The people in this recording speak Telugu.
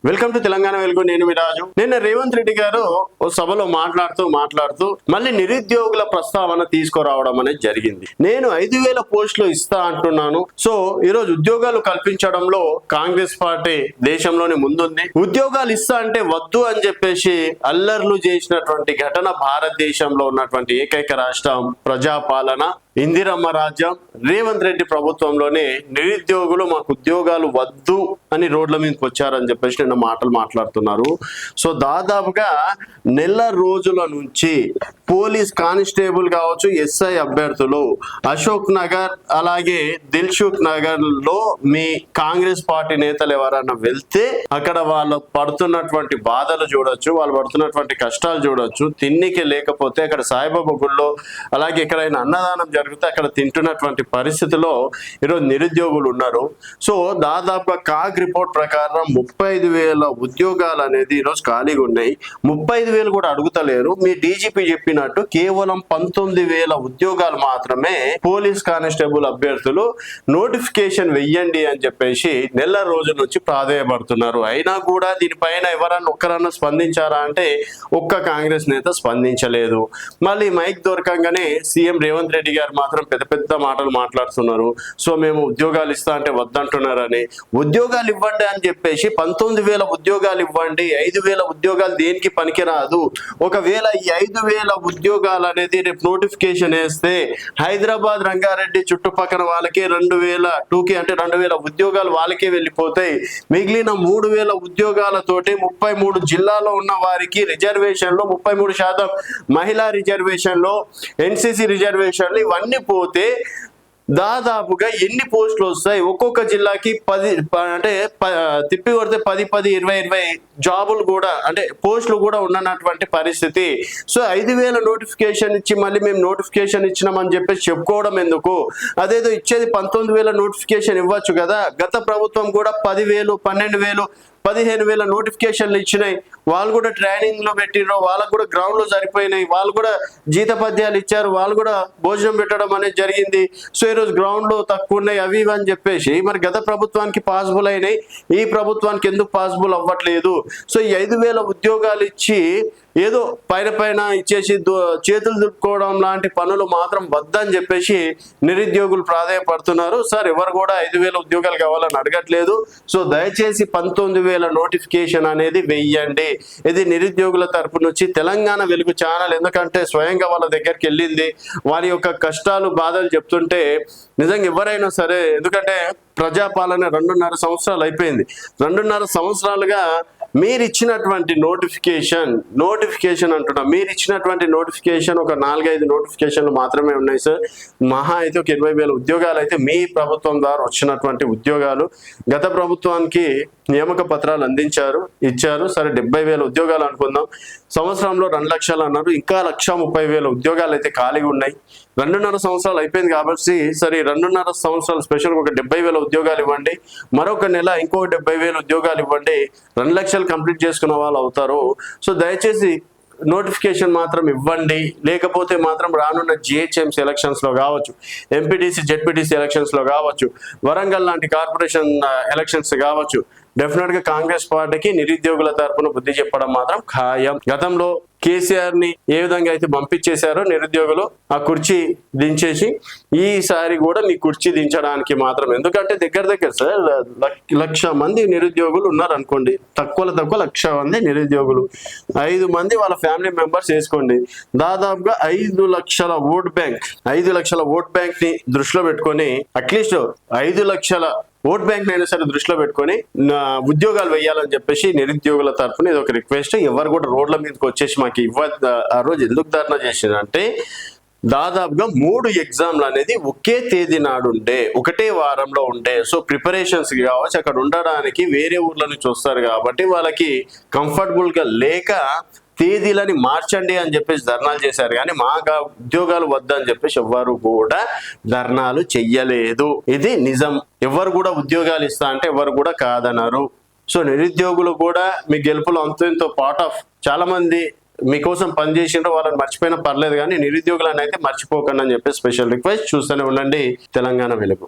వెల్కమ్ టు తెలంగాణ వెలుగు. నేను మీ రాజు. నిన్న రేవంత్ రెడ్డి గారు ఓ సభలో మాట్లాడుతూ మళ్ళీ నిరుద్యోగుల ప్రస్తావన తీసుకురావడం అనేది జరిగింది. నేను 5,000 పోస్టులు ఇస్తా అంటున్నాను. సో ఈరోజు ఉద్యోగాలు కల్పించడంలో కాంగ్రెస్ పార్టీ దేశంలోనే ముందుంది. ఉద్యోగాలు ఇస్తా అంటే వద్దు అని చెప్పేసి అల్లర్లు చేసినటువంటి ఘటన భారతదేశంలో ఉన్నటువంటి ఏకైక రాష్ట్రం ప్రజాపాలన ఇందిరమ్మ రాజ్యం. రేవంత్ రెడ్డి ప్రభుత్వంలోనే నిరుద్యోగులు మాకు ఉద్యోగాలు వద్దు అని రోడ్ల మీదకి వచ్చారని చెప్పేసి నిన్న మాటలు మాట్లాడుతున్నారు. సో దాదాపుగా నెల రోజుల నుంచి పోలీస్ కానిస్టేబుల్ కావచ్చు, ఎస్ఐ అభ్యర్థులు అశోక్ నగర్ అలాగే దిల్సుఖ్ నగర్ లో మీ కాంగ్రెస్ పార్టీ నేతలు ఎవరైనా వెళ్తే అక్కడ వాళ్ళు పడుతున్నటువంటి బాధలు చూడొచ్చు, వాళ్ళు పడుతున్నటువంటి కష్టాలు చూడొచ్చు. తిన్నికి లేకపోతే అక్కడ సాయిబాబా గుళ్ళో అలాగే ఎక్కడైనా అన్నదానం జరిగితే అక్కడ తింటున్నటువంటి పరిస్థితిలో ఈరోజు నిరుద్యోగులు ఉన్నారు. సో దాదాపుగా కాగ్ రిపోర్ట్ ప్రకారం 35,000 ఉద్యోగాలు అనేది ఈరోజు ఖాళీగా ఉన్నాయి. 35,000 కూడా అడుగుతలేరు. మీ డీజీపీ చెప్పినట్టు కేవలం 19,000 ఉద్యోగాలు మాత్రమే పోలీస్ కానిస్టేబుల్ అభ్యర్థులు నోటిఫికేషన్ వెయ్యండి అని చెప్పేసి నెల రోజుల నుంచి ప్రాధేయపడుతున్నారు. అయినా కూడా దీనిపైన ఎవరన్నా ఒక్కరన్నా స్పందించారా అంటే ఒక్క కాంగ్రెస్ నేత స్పందించలేదు. మళ్ళీ మైక్ దొరకంగానే సీఎం రేవంత్ రెడ్డి గారు మాత్రం పెద్ద పెద్ద మాటలు మాట్లాడుతున్నారు. సో మేము ఉద్యోగాలు ఇస్తా అంటే వద్దంటున్నారని, ఉద్యోగాలు ఇవ్వండి అని చెప్పేసి 19,000 ఉద్యోగాలు ఇవ్వండి, 5,000 ఉద్యోగాలు దేనికి పనికిరాదు. ఒకవేళ ఈ 5,000 ఉద్యోగాలు అనేది రేపు నోటిఫికేషన్ వేస్తే హైదరాబాద్ రంగారెడ్డి చుట్టుపక్కల వాళ్ళకి 2,000 అంటే 2,000 ఉద్యోగాలు వాళ్ళకే వెళ్ళిపోతాయి. మిగిలిన 3,000 ఉద్యోగాలతోటి 33 జిల్లాలో ఉన్న వారికి రిజర్వేషన్లు 33% మహిళా రిజర్వేషన్లు, ఎన్సీసీ రిజర్వేషన్లు ఇవన్నీ పోతే దాదాపుగా ఎన్ని పోస్టులు వస్తాయి? ఒక్కొక్క జిల్లాకి 10 అంటే తిప్పి కొడితే 10, 20 జాబులు కూడా అంటే పోస్టులు కూడా ఉన్నటువంటి పరిస్థితి. సో 5,000 నోటిఫికేషన్ ఇచ్చి మళ్ళీ మేము నోటిఫికేషన్ ఇచ్చినామని చెప్పేసి చెప్పుకోవడం ఎందుకు? అదేదో ఇచ్చేది 19,000 నోటిఫికేషన్ ఇవ్వచ్చు కదా. గత ప్రభుత్వం కూడా 10,000, 12,000, 15,000 నోటిఫికేషన్లు ఇచ్చినాయి. వాళ్ళు కూడా ట్రైనింగ్ లో పెట్టిర్రు, వాళ్ళకు కూడా గ్రౌండ్ లో సరిపోయినాయి, వాళ్ళు కూడా జీతపద్యాలు ఇచ్చారు, వాళ్ళు కూడా భోజనం పెట్టడం అనేది జరిగింది. సో ఈరోజు గ్రౌండ్ లో తక్కువ ఉన్నాయి అవి ఇవి అని చెప్పేసి మరి గత ప్రభుత్వానికి పాసిబుల్ అయినాయి, ఈ ప్రభుత్వానికి ఎందుకు పాసిబుల్ అవ్వట్లేదు? సో ఈ 5,000 ఉద్యోగాలు ఇచ్చి ఏదో పైన ఇచ్చేసి చేతులు దులుపుకోవడం లాంటి పనులు మాత్రం వద్దని చెప్పేసి నిరుద్యోగులు ప్రాధాయపడుతున్నారు. సార్ ఎవరు కూడా 5,000 ఉద్యోగాలు కావాలని అడగట్లేదు. సో దయచేసి 19,000 నోటిఫికేషన్ అనేది వెయ్యండి. ఇది నిరుద్యోగుల తరపు నుంచి తెలంగాణ వెలుగు ఛానల్. ఎందుకంటే స్వయంగా వాళ్ళ దగ్గరికి వెళ్ళింది, వారి యొక్క కష్టాలు బాధలు చెప్తుంటే నిజంగా ఎవరైనా సరే, ఎందుకంటే ప్రజాపాలన 2.5 సంవత్సరాలు అయిపోయింది. 2.5 సంవత్సరాలుగా మీరు ఇచ్చినటువంటి నోటిఫికేషన్ అంటున్నా, మీరు ఇచ్చినటువంటి నోటిఫికేషన్ ఒక 4-5 నోటిఫికేషన్లు మాత్రమే ఉన్నాయి సార్. మహా అయితే ఒక 20,000 ఉద్యోగాలు అయితే మీ ప్రభుత్వం ద్వారా వచ్చినటువంటి ఉద్యోగాలు. గత ప్రభుత్వానికి నియామక పత్రాలు ఇచ్చారు. సరే 70,000 ఉద్యోగాలు అనుకుందాం. సంవత్సరంలో 2 లక్షలు అన్నారు, ఇంకా 1,30,000 ఉద్యోగాలు అయితే ఖాళీగా ఉన్నాయి. 2.5 సంవత్సరాలు అయిపోయింది కాబట్టి సరే 2.5 సంవత్సరాలు స్పెషల్ ఒక 70,000 ఉద్యోగాలు ఇవ్వండి, మరొక నెల ఇంకో 70,000 ఉద్యోగాలు ఇవ్వండి, 2 లక్షలు కంప్లీట్ చేసుకున్న వాళ్ళు అవుతారు. సో దయచేసి నోటిఫికేషన్ మాత్రం ఇవ్వండి. లేకపోతే మాత్రం రానున్న జిహెచ్ఎంసీ ఎలక్షన్స్ లో కావచ్చు, ఎంపీటీసీ జెడ్పీటీసీ ఎలక్షన్స్ లో కావచ్చు, వరంగల్ లాంటి కార్పొరేషన్ ఎలక్షన్స్ కావచ్చు, డెఫినెట్ గా కాంగ్రెస్ పార్టీకి నిరుద్యోగుల తరపున బుద్ధి చెప్పడం మాత్రం ఖాయం. గతంలో కేసీఆర్ ని ఏ విధంగా అయితే పంపించేశారో నిరుద్యోగులు ఆ కుర్చీ దించేసి ఈసారి కూడా మీ కుర్చీ దించడానికి మాత్రం, ఎందుకంటే దగ్గర సార్ 1,00,000 మంది నిరుద్యోగులు ఉన్నారు అనుకోండి, తక్కువ 1,00,000 మంది నిరుద్యోగులు, 5 మంది వాళ్ళ ఫ్యామిలీ మెంబర్స్ వేసుకోండి, దాదాపుగా 5 లక్షల ఓట్ బ్యాంక్ ని దృష్టిలో పెట్టుకొని అట్లీస్ట్ 5 లక్షల ఓట్ బ్యాంక్ అయినా సరే దృష్టిలో పెట్టుకొని ఉద్యోగాలు వేయాలని చెప్పేసి నిరుద్యోగుల తరఫున ఇది ఒక రిక్వెస్ట్. ఎవరు కూడా రోడ్ల మీదకి వచ్చేసి మాకు ఆ రోజు ఎందుకు ధర్నా చేసిందంటే దాదాపుగా 3 ఎగ్జామ్లు అనేది ఒకే తేదీ నాడు ఉండే, ఒకటే వారంలో ఉండే. సో ప్రిపరేషన్స్ కావచ్చు, అక్కడ ఉండడానికి వేరే ఊర్ల నుంచి వస్తారు కాబట్టి వాళ్ళకి కంఫర్టబుల్ గా లేక తేదీలని మార్చండి అని చెప్పేసి ధర్నాలు చేశారు. కానీ మాకు ఉద్యోగాలు వద్దని చెప్పేసి ఎవ్వరు కూడా ధర్నాలు చెయ్యలేదు. ఇది నిజం. ఎవరు కూడా ఉద్యోగాలు ఇస్తా అంటే ఎవరు కూడా కాదన్నారు. సో నిరుద్యోగులు కూడా మీ గెలుపులో అంతో పార్ట్ ఆఫ్ చాలా మంది మీకోసం పనిచేసిండ్రు, వాళ్ళని మర్చిపోయినా పర్లేదు, కానీ నిరుద్యోగులను అయితే మర్చిపోకండి అని చెప్పి స్పెషల్ రిక్వెస్ట్. చూస్తూనే ఉండండి తెలంగాణ వెలుగు.